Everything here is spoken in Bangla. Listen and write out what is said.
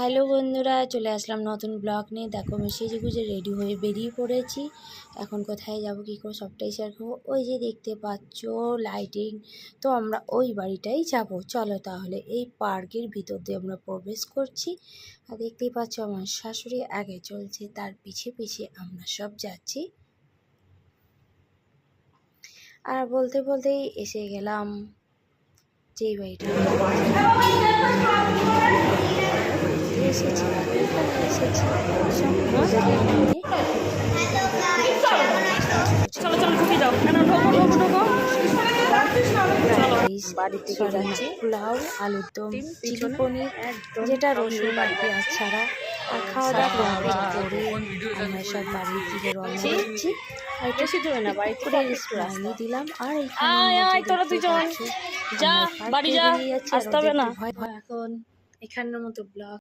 হ্যালো বন্ধুরা, চলে আসলাম নতুন ব্লগ নিয়ে। দেখো আমি সেজেগুজে রেডি হয়ে বেরিয়ে পড়েছি। এখন কোথায় যাব কী করে সবটাই শেয়ার করবো। ওই যে দেখতে পাচ্ছ লাইটিং, তো আমরা ওই বাড়িটাই যাব। চলো তাহলে। এই পার্কের ভিতর দিয়ে আমরা প্রবেশ করছি। আর দেখতেই পাচ্ছ আমার শাশুড়ি আগে চলছে, তার পিছে পিছে আমরা সব যাচ্ছি। আর বলতে বলতেই এসে গেলাম যেই বাড়িটা এসেছি। বাড়ি থেকে যাচ্ছি পোলাও, আলুর দম, চিলি পনির, যেটা রসুন পেঁয়াজ ছাড়া। আর খাওয়া দাওয়া করে আমরা সব বাড়ির দিকে রওনা দিচ্ছি। আর বেশি দূরে না, বাড়ি থেকে রাস্তা দিলাম। আর এখন এখানের মতো ব্লগ